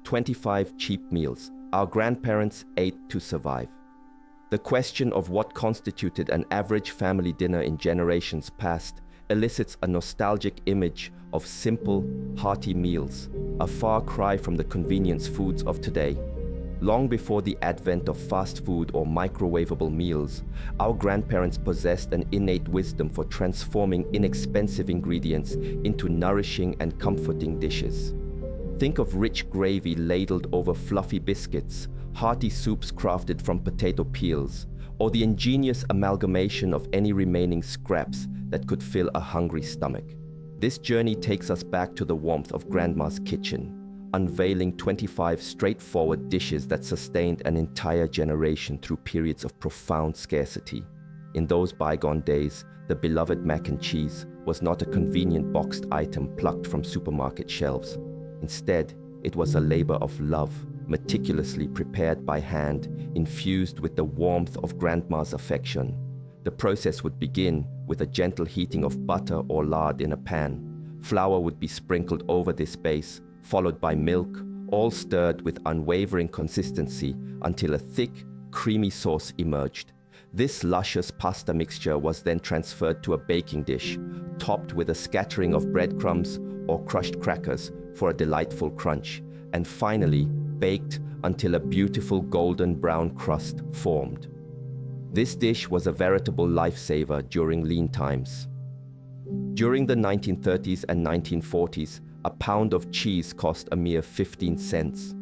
25 cheap meals our grandparents ate to survive. The question of what constituted an average family dinner in generations past elicits a nostalgic image of simple, hearty meals, a far cry from the convenience foods of today. Long before the advent of fast food or microwavable meals, our grandparents possessed an innate wisdom for transforming inexpensive ingredients into nourishing and comforting dishes. Think of rich gravy ladled over fluffy biscuits, hearty soups crafted from potato peels, or the ingenious amalgamation of any remaining scraps that could fill a hungry stomach. This journey takes us back to the warmth of Grandma's kitchen, unveiling 25 straightforward dishes that sustained an entire generation through periods of profound scarcity. In those bygone days, the beloved mac and cheese was not a convenient boxed item plucked from supermarket shelves. Instead, it was a labor of love, meticulously prepared by hand, infused with the warmth of Grandma's affection. The process would begin with a gentle heating of butter or lard in a pan. Flour would be sprinkled over this base, followed by milk, all stirred with unwavering consistency until a thick, creamy sauce emerged. This luscious pasta mixture was then transferred to a baking dish, topped with a scattering of breadcrumbs or crushed crackers for a delightful crunch, and finally baked until a beautiful golden brown crust formed. This dish was a veritable lifesaver during lean times. During the 1930s and 1940s, a pound of cheese cost a mere 15 cents.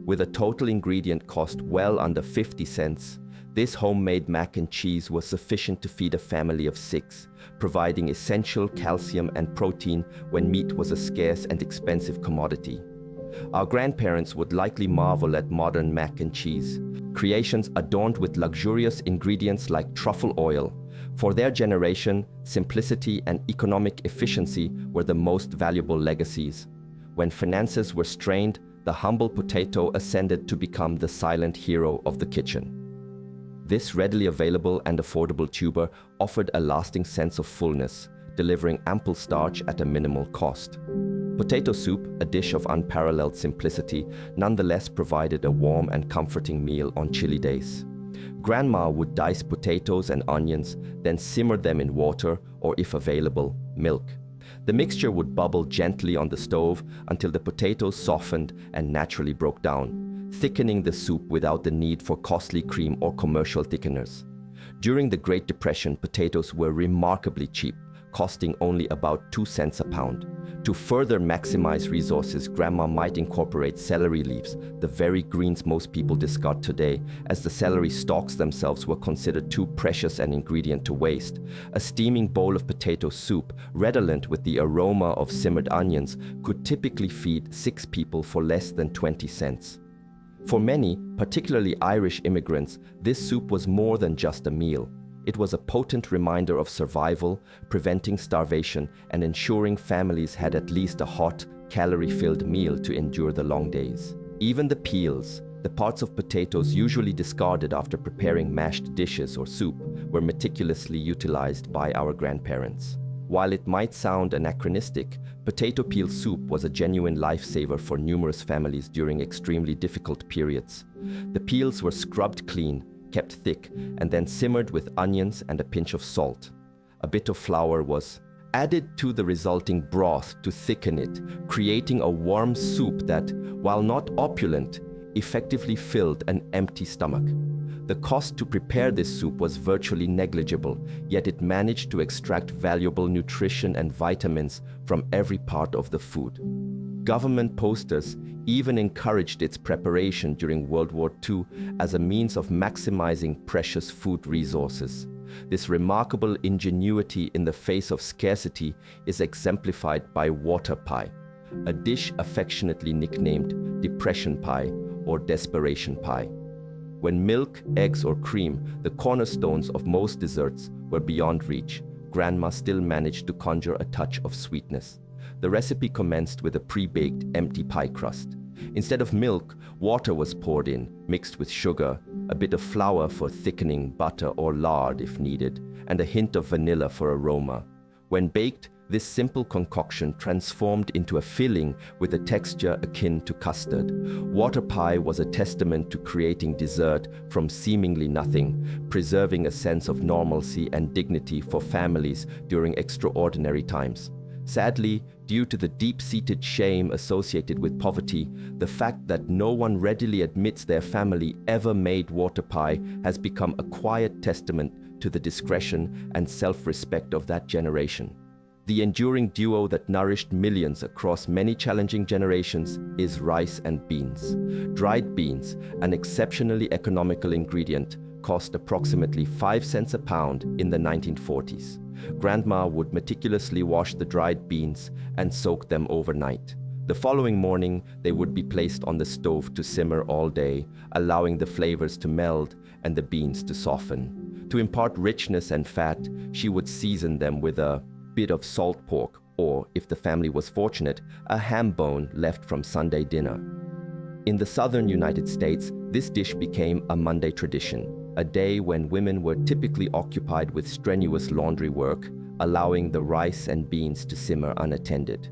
With a total ingredient cost well under 50 cents, this homemade mac and cheese was sufficient to feed a family of 6, providing essential calcium and protein when meat was a scarce and expensive commodity. Our grandparents would likely marvel at modern mac and cheese, creations adorned with luxurious ingredients like truffle oil. For their generation, simplicity and economic efficiency were the most valuable legacies. When finances were strained, the humble potato ascended to become the silent hero of the kitchen. This readily available and affordable tuber offered a lasting sense of fullness, delivering ample starch at a minimal cost. Potato soup, a dish of unparalleled simplicity, nonetheless provided a warm and comforting meal on chilly days. Grandma would dice potatoes and onions, then simmer them in water or, if available, milk. The mixture would bubble gently on the stove until the potatoes softened and naturally broke down, thickening the soup without the need for costly cream or commercial thickeners. During the Great Depression, potatoes were remarkably cheap, costing only about 2 cents a pound. To further maximize resources, Grandma might incorporate celery leaves, the very greens most people discard today, as the celery stalks themselves were considered too precious an ingredient to waste. A steaming bowl of potato soup, redolent with the aroma of simmered onions, could typically feed 6 people for less than 20 cents. For many, particularly Irish immigrants, this soup was more than just a meal. It was a potent reminder of survival, preventing starvation, and ensuring families had at least a hot, calorie-filled meal to endure the long days. Even the peels, the parts of potatoes usually discarded after preparing mashed dishes or soup, were meticulously utilized by our grandparents. While it might sound anachronistic, potato peel soup was a genuine lifesaver for numerous families during extremely difficult periods. The peels were scrubbed clean, kept thick, and then simmered with onions and a pinch of salt. A bit of flour was added to the resulting broth to thicken it, creating a warm soup that, while not opulent, effectively filled an empty stomach. The cost to prepare this soup was virtually negligible, yet it managed to extract valuable nutrition and vitamins from every part of the food. Government posters even encouraged its preparation during World War II as a means of maximizing precious food resources. This remarkable ingenuity in the face of scarcity is exemplified by water pie, a dish affectionately nicknamed depression pie or desperation pie. When milk, eggs, or cream, the cornerstones of most desserts, were beyond reach, Grandma still managed to conjure a touch of sweetness. The recipe commenced with a pre-baked empty pie crust. Instead of milk, water was poured in, mixed with sugar, a bit of flour for thickening, butter or lard if needed, and a hint of vanilla for aroma. When baked, This simple concoction transformed into a filling with a texture akin to custard. Water pie was a testament to creating dessert from seemingly nothing, preserving a sense of normalcy and dignity for families during extraordinary times. Sadly, due to the deep-seated shame associated with poverty, the fact that no one readily admits their family ever made water pie has become a quiet testament to the discretion and self-respect of that generation. The enduring duo that nourished millions across many challenging generations is rice and beans. Dried beans, an exceptionally economical ingredient, cost approximately 5 cents a pound in the 1940s. Grandma would meticulously wash the dried beans and soak them overnight. The following morning, they would be placed on the stove to simmer all day, allowing the flavors to meld and the beans to soften. To impart richness and fat, she would season them with a bit of salt pork, or, if the family was fortunate, a ham bone left from Sunday dinner. In the southern United States, this dish became a Monday tradition, a day when women were typically occupied with strenuous laundry work, allowing the rice and beans to simmer unattended.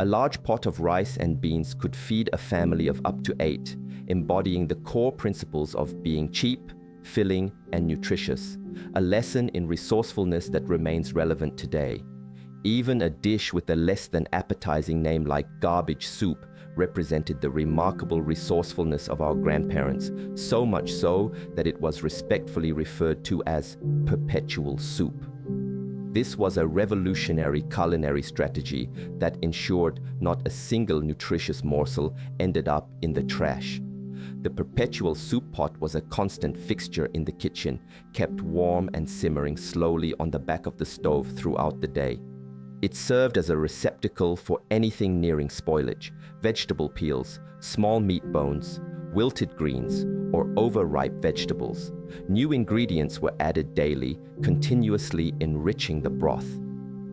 A large pot of rice and beans could feed a family of up to 8, embodying the core principles of being cheap, filling, and nutritious, a lesson in resourcefulness that remains relevant today. Even a dish with a less than appetizing name like garbage soup represented the remarkable resourcefulness of our grandparents, so much so that it was respectfully referred to as perpetual soup. This was a revolutionary culinary strategy that ensured not a single nutritious morsel ended up in the trash. The perpetual soup pot was a constant fixture in the kitchen, kept warm and simmering slowly on the back of the stove throughout the day. It served as a receptacle for anything nearing spoilage, vegetable peels, small meat bones, wilted greens, or overripe vegetables. New ingredients were added daily, continuously enriching the broth.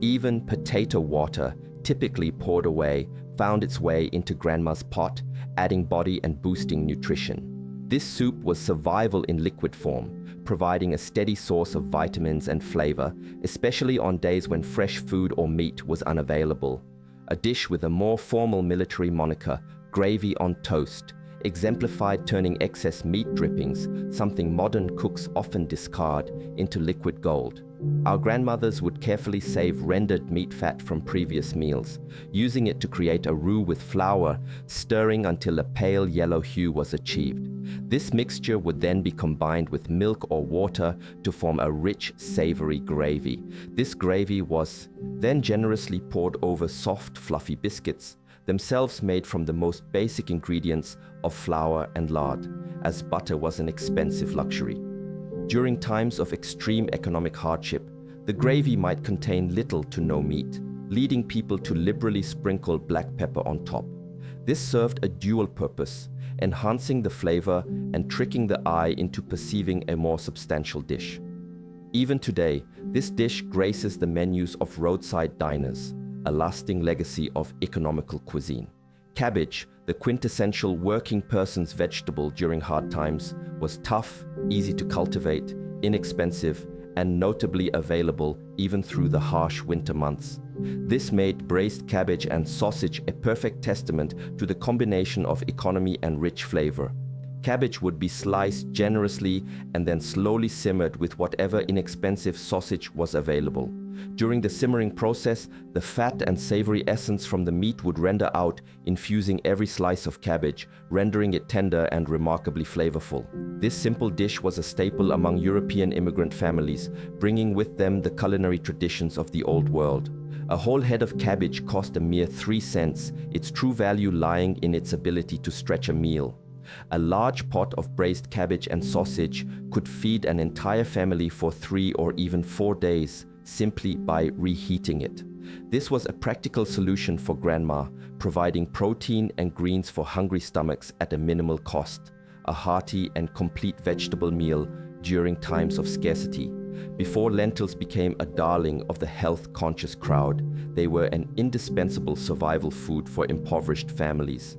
Even potato water, typically poured away, found its way into Grandma's pot, adding body and boosting nutrition. This soup was survival in liquid form, providing a steady source of vitamins and flavor, especially on days when fresh food or meat was unavailable. A dish with a more formal military moniker, gravy on toast, exemplified turning excess meat drippings, something modern cooks often discard, into liquid gold. Our grandmothers would carefully save rendered meat fat from previous meals, using it to create a roux with flour, stirring until a pale yellow hue was achieved. This mixture would then be combined with milk or water to form a rich, savory gravy. This gravy was then generously poured over soft, fluffy biscuits, themselves made from the most basic ingredients of flour and lard, as butter was an expensive luxury. During times of extreme economic hardship, the gravy might contain little to no meat, leading people to liberally sprinkle black pepper on top. This served a dual purpose, enhancing the flavor and tricking the eye into perceiving a more substantial dish. Even today, this dish graces the menus of roadside diners, a lasting legacy of economical cuisine. Cabbage, the quintessential working person's vegetable during hard times, was tough, easy to cultivate, inexpensive, and notably available even through the harsh winter months. This made braised cabbage and sausage a perfect testament to the combination of economy and rich flavor. Cabbage would be sliced generously and then slowly simmered with whatever inexpensive sausage was available. During the simmering process, the fat and savory essence from the meat would render out, infusing every slice of cabbage, rendering it tender and remarkably flavorful. This simple dish was a staple among European immigrant families, bringing with them the culinary traditions of the Old World. A whole head of cabbage cost a mere 3 cents, its true value lying in its ability to stretch a meal. A large pot of braised cabbage and sausage could feed an entire family for 3 or even 4 days, simply by reheating it. This was a practical solution for Grandma, providing protein and greens for hungry stomachs at a minimal cost, a hearty and complete vegetable meal during times of scarcity. Before lentils became a darling of the health-conscious crowd, they were an indispensable survival food for impoverished families.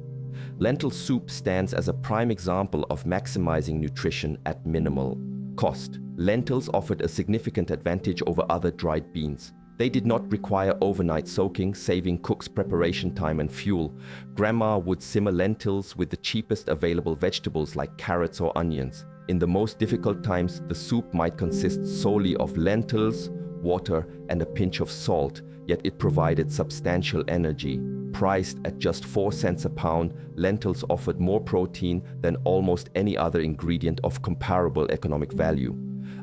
Lentil soup stands as a prime example of maximizing nutrition at minimal cost. Lentils offered a significant advantage over other dried beans. They did not require overnight soaking, saving cooks preparation time and fuel. Grandma would simmer lentils with the cheapest available vegetables like carrots or onions. In the most difficult times, the soup might consist solely of lentils, water, and a pinch of salt, yet it provided substantial energy. Priced at just 4 cents a pound, lentils offered more protein than almost any other ingredient of comparable economic value.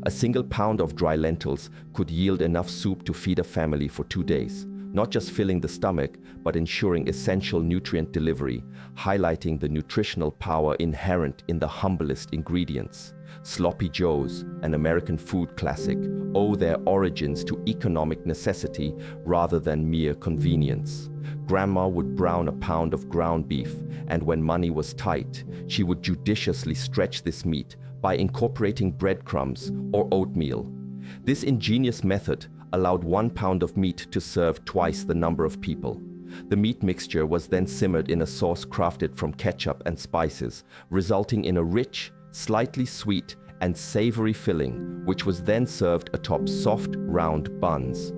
A single pound of dry lentils could yield enough soup to feed a family for 2 days, not just filling the stomach, but ensuring essential nutrient delivery, highlighting the nutritional power inherent in the humblest ingredients. Sloppy Joes, an American food classic, owe their origins to economic necessity rather than mere convenience. Grandma would brown a pound of ground beef, and when money was tight, she would judiciously stretch this meat by incorporating breadcrumbs or oatmeal. This ingenious method allowed 1 pound of meat to serve twice the number of people. The meat mixture was then simmered in a sauce crafted from ketchup and spices, resulting in a rich, slightly sweet and savory filling, which was then served atop soft, round buns.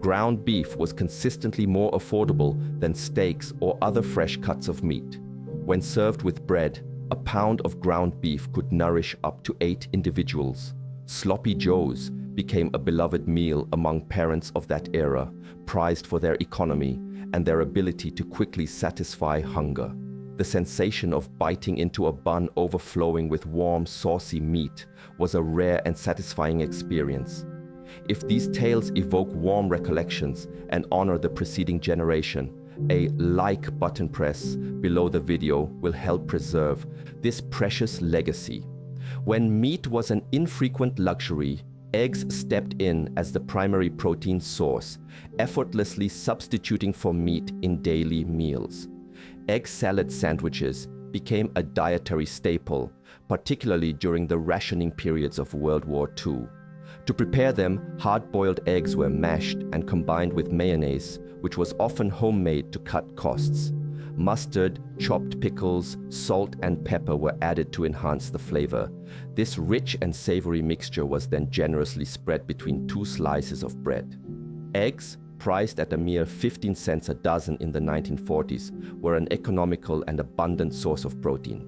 Ground beef was consistently more affordable than steaks or other fresh cuts of meat. When served with bread, a pound of ground beef could nourish up to 8 individuals. Sloppy Joes became a beloved meal among parents of that era, prized for their economy and their ability to quickly satisfy hunger. The sensation of biting into a bun overflowing with warm, saucy meat was a rare and satisfying experience. If these tales evoke warm recollections and honor the preceding generation, a like button press below the video will help preserve this precious legacy. When meat was an infrequent luxury, eggs stepped in as the primary protein source, effortlessly substituting for meat in daily meals. Egg salad sandwiches became a dietary staple, particularly during the rationing periods of World War II. To prepare them, hard-boiled eggs were mashed and combined with mayonnaise, which was often homemade to cut costs. Mustard, chopped pickles, salt, and pepper were added to enhance the flavor. This rich and savory mixture was then generously spread between 2 slices of bread. Eggs, priced at a mere 15 cents a dozen in the 1940s, were an economical and abundant source of protein.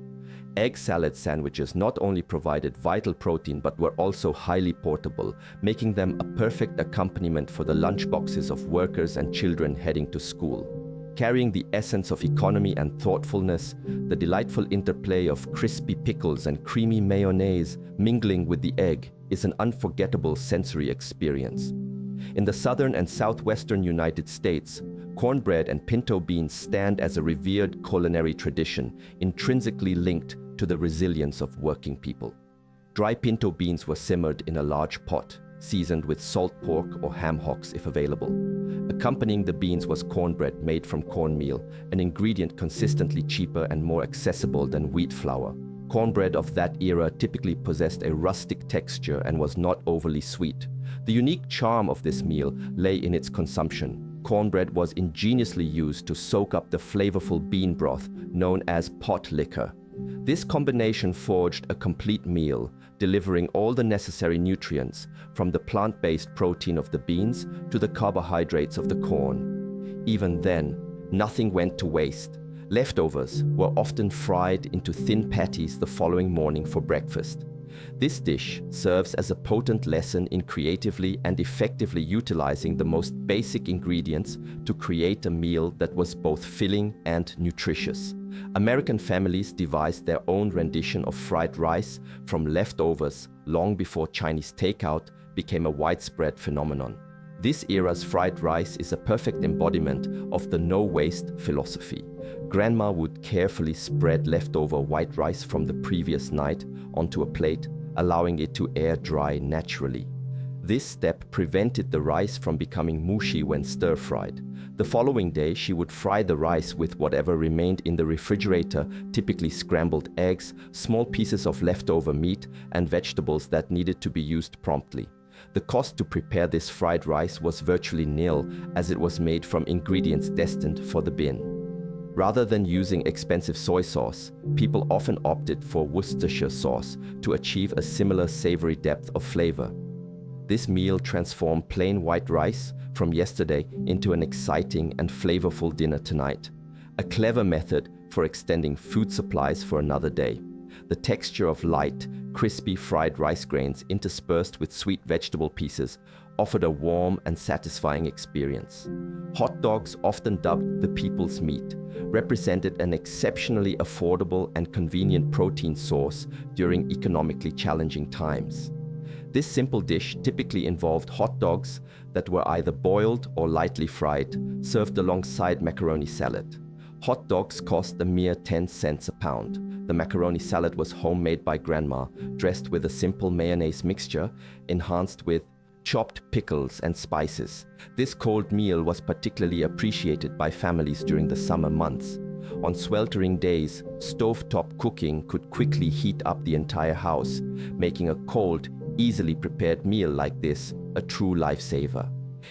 Egg salad sandwiches not only provided vital protein but were also highly portable, making them a perfect accompaniment for the lunchboxes of workers and children heading to school. Carrying the essence of economy and thoughtfulness, the delightful interplay of crispy pickles and creamy mayonnaise mingling with the egg is an unforgettable sensory experience. In the southern and southwestern United States, cornbread and pinto beans stand as a revered culinary tradition, intrinsically linked to the resilience of working people. Dry pinto beans were simmered in a large pot, seasoned with salt pork or ham hocks if available. Accompanying the beans was cornbread made from cornmeal, an ingredient consistently cheaper and more accessible than wheat flour. Cornbread of that era typically possessed a rustic texture and was not overly sweet. The unique charm of this meal lay in its consumption. Cornbread was ingeniously used to soak up the flavorful bean broth known as pot liquor. This combination forged a complete meal, delivering all the necessary nutrients, from the plant-based protein of the beans to the carbohydrates of the corn. Even then, nothing went to waste. Leftovers were often fried into thin patties the following morning for breakfast. This dish serves as a potent lesson in creatively and effectively utilizing the most basic ingredients to create a meal that was both filling and nutritious. American families devised their own rendition of fried rice from leftovers long before Chinese takeout became a widespread phenomenon. This era's fried rice is a perfect embodiment of the no-waste philosophy. Grandma would carefully spread leftover white rice from the previous night onto a plate, allowing it to air dry naturally. This step prevented the rice from becoming mushy when stir-fried. The following day, she would fry the rice with whatever remained in the refrigerator, typically scrambled eggs, small pieces of leftover meat, and vegetables that needed to be used promptly. The cost to prepare this fried rice was virtually nil, as it was made from ingredients destined for the bin. Rather than using expensive soy sauce, people often opted for Worcestershire sauce to achieve a similar savory depth of flavor. This meal transformed plain white rice from yesterday into an exciting and flavorful dinner tonight. A clever method for extending food supplies for another day. The texture of light, crispy fried rice grains interspersed with sweet vegetable pieces offered a warm and satisfying experience. Hot dogs, often dubbed the people's meat, represented an exceptionally affordable and convenient protein source during economically challenging times. This simple dish typically involved hot dogs that were either boiled or lightly fried, served alongside macaroni salad. Hot dogs cost a mere 10 cents a pound. The macaroni salad was homemade by Grandma, dressed with a simple mayonnaise mixture, enhanced with chopped pickles and spices. This cold meal was particularly appreciated by families during the summer months. On sweltering days, stovetop cooking could quickly heat up the entire house, making a cold, easily prepared meal like this a true lifesaver.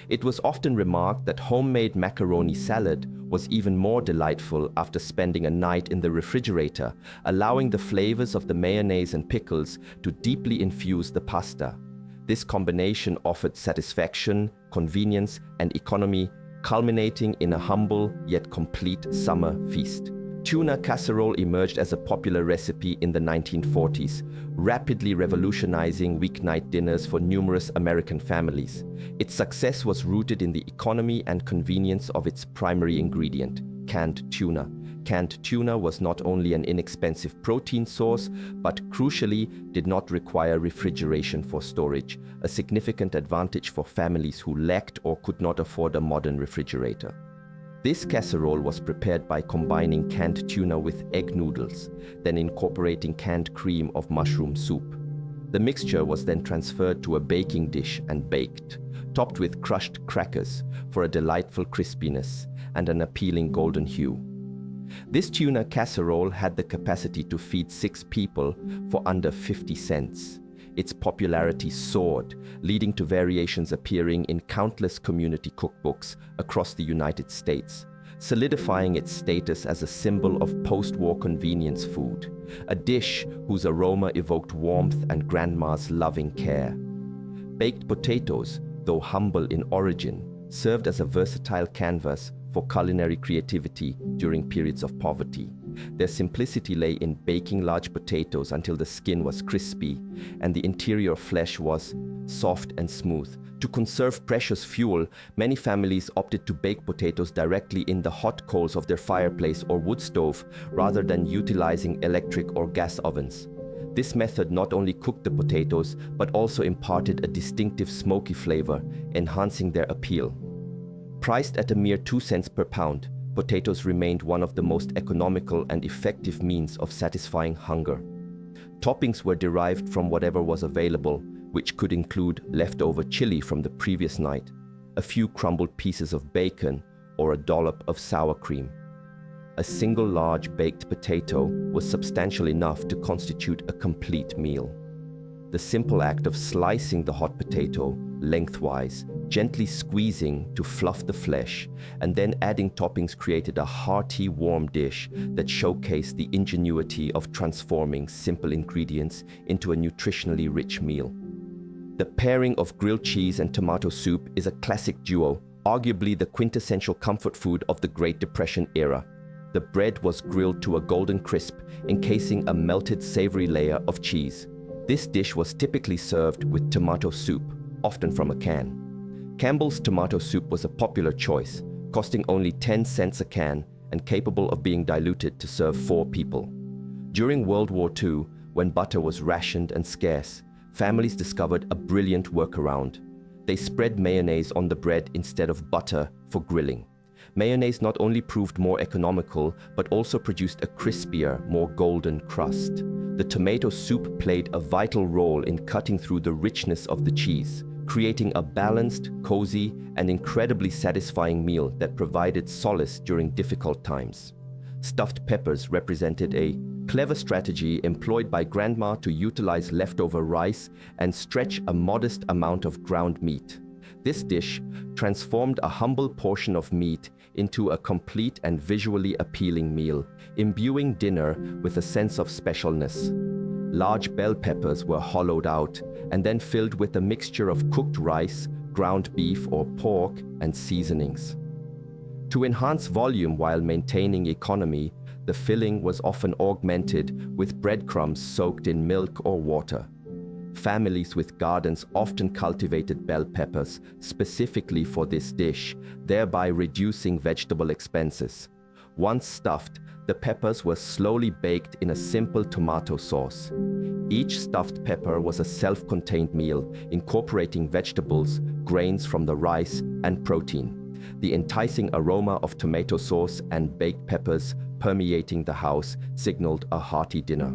It was often remarked that homemade macaroni salad was even more delightful after spending a night in the refrigerator, allowing the flavors of the mayonnaise and pickles to deeply infuse the pasta. This combination offered satisfaction, convenience, and economy, culminating in a humble yet complete summer feast. Tuna casserole emerged as a popular recipe in the 1940s, rapidly revolutionizing weeknight dinners for numerous American families. Its success was rooted in the economy and convenience of its primary ingredient, canned tuna. Canned tuna was not only an inexpensive protein source, but crucially did not require refrigeration for storage, a significant advantage for families who lacked or could not afford a modern refrigerator. This casserole was prepared by combining canned tuna with egg noodles, then incorporating canned cream of mushroom soup. The mixture was then transferred to a baking dish and baked, topped with crushed crackers for a delightful crispiness and an appealing golden hue. This tuna casserole had the capacity to feed 6 people for under 50 cents. Its popularity soared, leading to variations appearing in countless community cookbooks across the United States, solidifying its status as a symbol of post-war convenience food, a dish whose aroma evoked warmth and Grandma's loving care. Baked potatoes, though humble in origin, served as a versatile canvas for culinary creativity during periods of poverty. Their simplicity lay in baking large potatoes until the skin was crispy and the interior flesh was soft and smooth. To conserve precious fuel, many families opted to bake potatoes directly in the hot coals of their fireplace or wood stove rather than utilizing electric or gas ovens. This method not only cooked the potatoes but also imparted a distinctive smoky flavor, enhancing their appeal. Priced at a mere 2 cents per pound, potatoes remained one of the most economical and effective means of satisfying hunger. Toppings were derived from whatever was available, which could include leftover chili from the previous night, a few crumbled pieces of bacon, or a dollop of sour cream. A single large baked potato was substantial enough to constitute a complete meal. The simple act of slicing the hot potato lengthwise, gently squeezing to fluff the flesh, and then adding toppings created a hearty, warm dish that showcased the ingenuity of transforming simple ingredients into a nutritionally rich meal. The pairing of grilled cheese and tomato soup is a classic duo, arguably the quintessential comfort food of the Great Depression era. The bread was grilled to a golden crisp, encasing a melted savory layer of cheese. This dish was typically served with tomato soup, often from a can. Campbell's tomato soup was a popular choice, costing only 10 cents a can and capable of being diluted to serve 4 people. During World War II, when butter was rationed and scarce, families discovered a brilliant workaround. They spread mayonnaise on the bread instead of butter for grilling. Mayonnaise not only proved more economical, but also produced a crispier, more golden crust. The tomato soup played a vital role in cutting through the richness of the cheese, creating a balanced, cozy, and incredibly satisfying meal that provided solace during difficult times. Stuffed peppers represented a clever strategy employed by Grandma to utilize leftover rice and stretch a modest amount of ground meat. This dish transformed a humble portion of meat into a complete and visually appealing meal, imbuing dinner with a sense of specialness. Large bell peppers were hollowed out and then filled with a mixture of cooked rice, ground beef or pork, and seasonings. To enhance volume while maintaining economy, the filling was often augmented with breadcrumbs soaked in milk or water. Families with gardens often cultivated bell peppers specifically for this dish, thereby reducing vegetable expenses. Once stuffed, the peppers were slowly baked in a simple tomato sauce. Each stuffed pepper was a self-contained meal, incorporating vegetables, grains from the rice, and protein. The enticing aroma of tomato sauce and baked peppers permeating the house signaled a hearty dinner.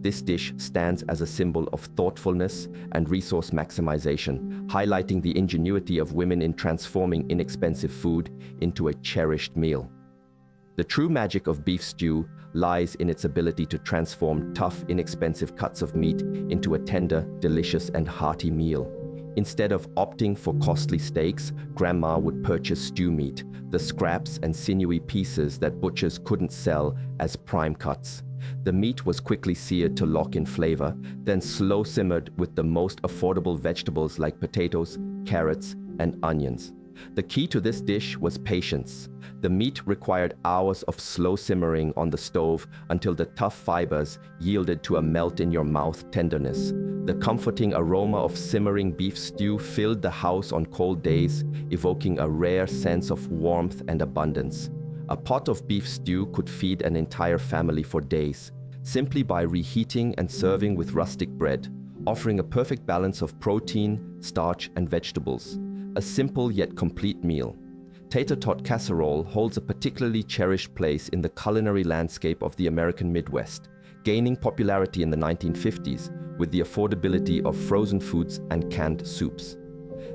This dish stands as a symbol of thoughtfulness and resource maximization, highlighting the ingenuity of women in transforming inexpensive food into a cherished meal. The true magic of beef stew lies in its ability to transform tough, inexpensive cuts of meat into a tender, delicious, and hearty meal. Instead of opting for costly steaks, Grandma would purchase stew meat, the scraps and sinewy pieces that butchers couldn't sell as prime cuts. The meat was quickly seared to lock in flavor, then slow simmered with the most affordable vegetables like potatoes, carrots, and onions. The key to this dish was patience. The meat required hours of slow simmering on the stove until the tough fibers yielded to a melt-in-your-mouth tenderness. The comforting aroma of simmering beef stew filled the house on cold days, evoking a rare sense of warmth and abundance. A pot of beef stew could feed an entire family for days, simply by reheating and serving with rustic bread, offering a perfect balance of protein, starch, and vegetables. A simple yet complete meal. Tater tot casserole holds a particularly cherished place in the culinary landscape of the American Midwest, gaining popularity in the 1950s with the affordability of frozen foods and canned soups.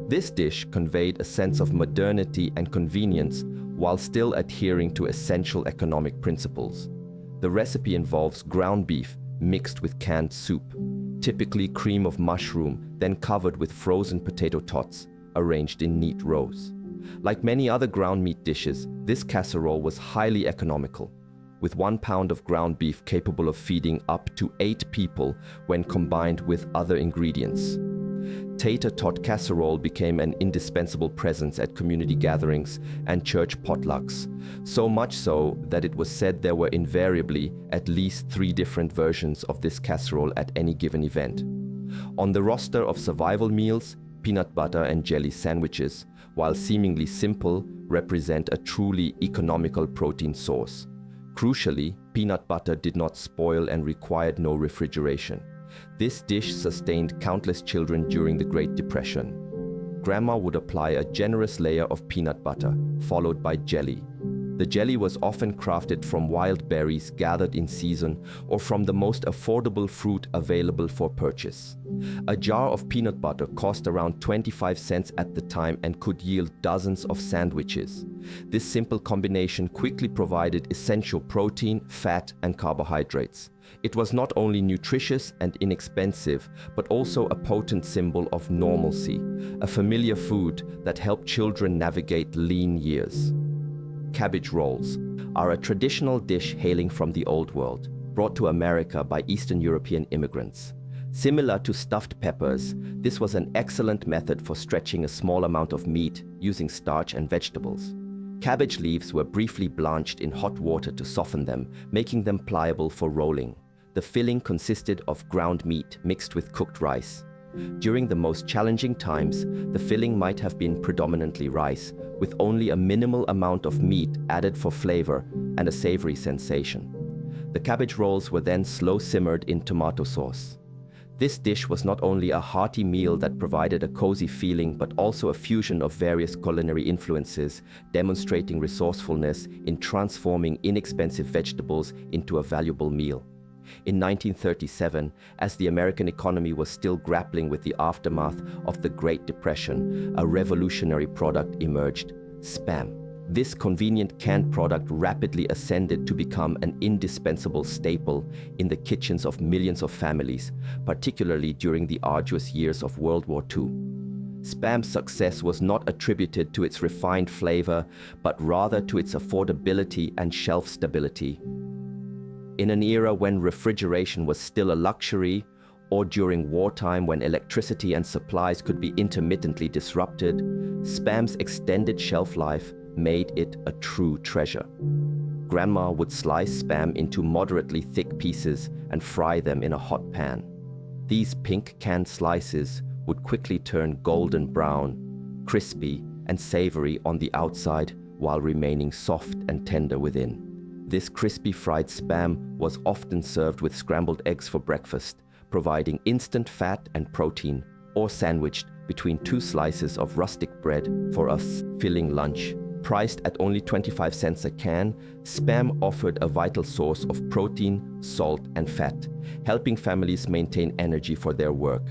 This dish conveyed a sense of modernity and convenience while still adhering to essential economic principles. The recipe involves ground beef mixed with canned soup, typically cream of mushroom, then covered with frozen potato tots, arranged in neat rows. Like many other ground meat dishes, this casserole was highly economical, with 1 pound of ground beef capable of feeding up to 8 people when combined with other ingredients. Tater tot casserole became an indispensable presence at community gatherings and church potlucks, so much so that it was said there were invariably at least 3 different versions of this casserole at any given event. On the roster of survival meals, peanut butter and jelly sandwiches, while seemingly simple, represent a truly economical protein source. Crucially, peanut butter did not spoil and required no refrigeration. This dish sustained countless children during the Great Depression. Grandma would apply a generous layer of peanut butter, followed by jelly. The jelly was often crafted from wild berries gathered in season or from the most affordable fruit available for purchase. A jar of peanut butter cost around 25 cents at the time and could yield dozens of sandwiches. This simple combination quickly provided essential protein, fat, and carbohydrates. It was not only nutritious and inexpensive, but also a potent symbol of normalcy, a familiar food that helped children navigate lean years. Cabbage rolls are a traditional dish hailing from the Old World, brought to America by Eastern European immigrants. Similar to stuffed peppers, this was an excellent method for stretching a small amount of meat using starch and vegetables. Cabbage leaves were briefly blanched in hot water to soften them, making them pliable for rolling. The filling consisted of ground meat mixed with cooked rice. During the most challenging times, the filling might have been predominantly rice, with only a minimal amount of meat added for flavor and a savory sensation. The cabbage rolls were then slow simmered in tomato sauce. This dish was not only a hearty meal that provided a cozy feeling, but also a fusion of various culinary influences, demonstrating resourcefulness in transforming inexpensive vegetables into a valuable meal. In 1937, as the American economy was still grappling with the aftermath of the Great Depression, a revolutionary product emerged: Spam. This convenient canned product rapidly ascended to become an indispensable staple in the kitchens of millions of families, particularly during the arduous years of World War II. Spam's success was not attributed to its refined flavor, but rather to its affordability and shelf stability. In an era when refrigeration was still a luxury, or during wartime when electricity and supplies could be intermittently disrupted, Spam's extended shelf life made it a true treasure. Grandma would slice Spam into moderately thick pieces and fry them in a hot pan. These pink canned slices would quickly turn golden brown, crispy and savory on the outside while remaining soft and tender within. This crispy fried Spam was often served with scrambled eggs for breakfast, providing instant fat and protein, or sandwiched between two slices of rustic bread for a filling lunch. Priced at only 25 cents a can, Spam offered a vital source of protein, salt, and fat, helping families maintain energy for their work.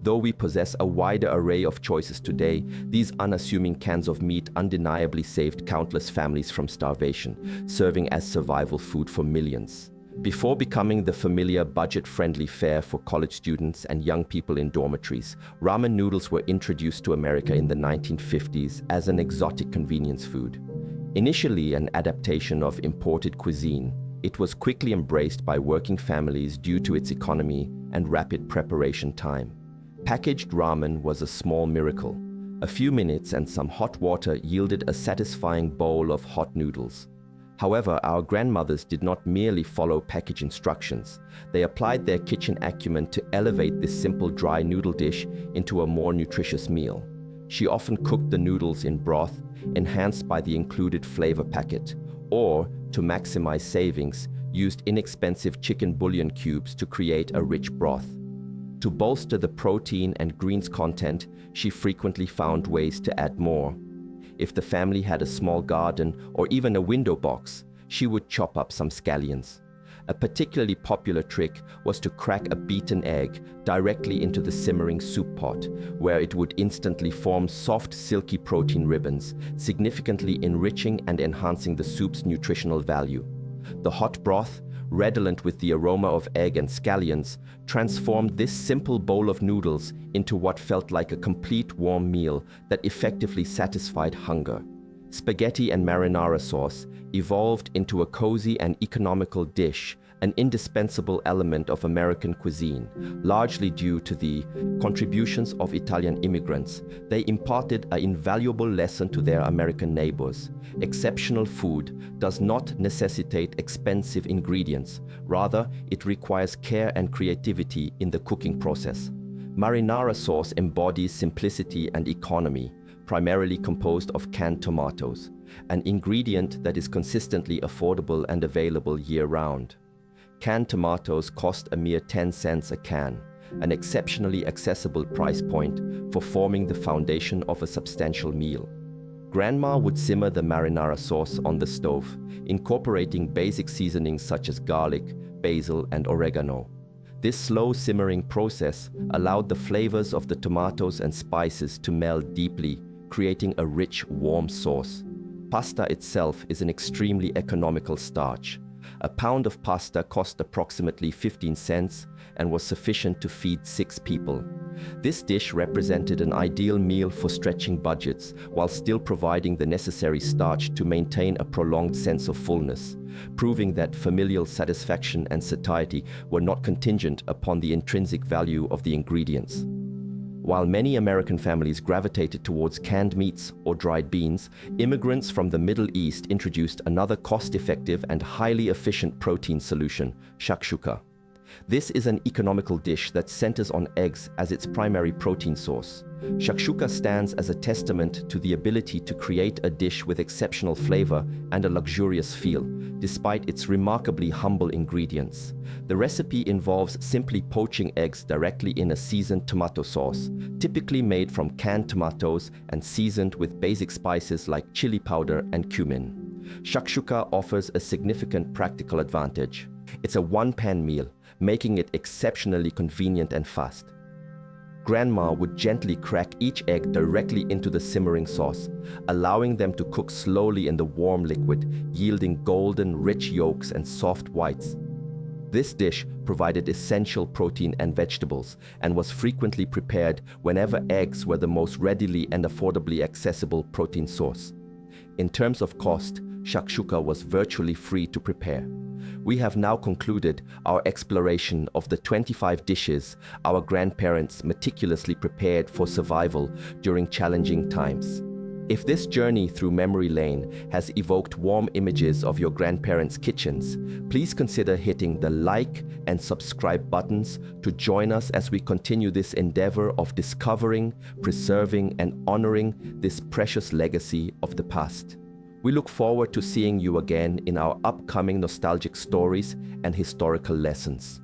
Though we possess a wider array of choices today, these unassuming cans of meat undeniably saved countless families from starvation, serving as survival food for millions. Before becoming the familiar budget-friendly fare for college students and young people in dormitories, ramen noodles were introduced to America in the 1950s as an exotic convenience food. Initially an adaptation of imported cuisine, it was quickly embraced by working families due to its economy and rapid preparation time. Packaged ramen was a small miracle. A few minutes and some hot water yielded a satisfying bowl of hot noodles. However, our grandmothers did not merely follow package instructions. They applied their kitchen acumen to elevate this simple dry noodle dish into a more nutritious meal. She often cooked the noodles in broth, enhanced by the included flavor packet, or, to maximize savings, used inexpensive chicken bouillon cubes to create a rich broth. To bolster the protein and greens content, she frequently found ways to add more. If the family had a small garden or even a window box, she would chop up some scallions. A particularly popular trick was to crack a beaten egg directly into the simmering soup pot, where it would instantly form soft, silky protein ribbons, significantly enriching and enhancing the soup's nutritional value. The hot broth, redolent with the aroma of egg and scallions, transformed this simple bowl of noodles into what felt like a complete warm meal that effectively satisfied hunger. Spaghetti and marinara sauce evolved into a cozy and economical dish, an indispensable element of American cuisine, largely due to the contributions of Italian immigrants. They imparted an invaluable lesson to their American neighbors. Exceptional food does not necessitate expensive ingredients. Rather, it requires care and creativity in the cooking process. Marinara sauce embodies simplicity and economy, primarily composed of canned tomatoes, an ingredient that is consistently affordable and available year-round. Canned tomatoes cost a mere 10 cents a can, an exceptionally accessible price point for forming the foundation of a substantial meal. Grandma would simmer the marinara sauce on the stove, incorporating basic seasonings such as garlic, basil, and oregano. This slow simmering process allowed the flavors of the tomatoes and spices to meld deeply, creating a rich, warm sauce. Pasta itself is an extremely economical starch. A pound of pasta cost approximately 15 cents and was sufficient to feed 6 people. This dish represented an ideal meal for stretching budgets while still providing the necessary starch to maintain a prolonged sense of fullness, proving that familial satisfaction and satiety were not contingent upon the intrinsic value of the ingredients. While many American families gravitated towards canned meats or dried beans, immigrants from the Middle East introduced another cost-effective and highly efficient protein solution, shakshuka. This is an economical dish that centers on eggs as its primary protein source. Shakshuka stands as a testament to the ability to create a dish with exceptional flavor and a luxurious feel, despite its remarkably humble ingredients. The recipe involves simply poaching eggs directly in a seasoned tomato sauce, typically made from canned tomatoes and seasoned with basic spices like chili powder and cumin. Shakshuka offers a significant practical advantage. It's a one-pan meal, making it exceptionally convenient and fast. Grandma would gently crack each egg directly into the simmering sauce, allowing them to cook slowly in the warm liquid, yielding golden, rich yolks and soft whites. This dish provided essential protein and vegetables and was frequently prepared whenever eggs were the most readily and affordably accessible protein source. In terms of cost, shakshuka was virtually free to prepare. we have now concluded our exploration of the 25 dishes our grandparents meticulously prepared for survival during challenging times. If this journey through memory lane has evoked warm images of your grandparents' kitchens, please consider hitting the like and subscribe buttons to join us as we continue this endeavor of discovering, preserving, and honoring this precious legacy of the past. We look forward to seeing you again in our upcoming nostalgic stories and historical lessons.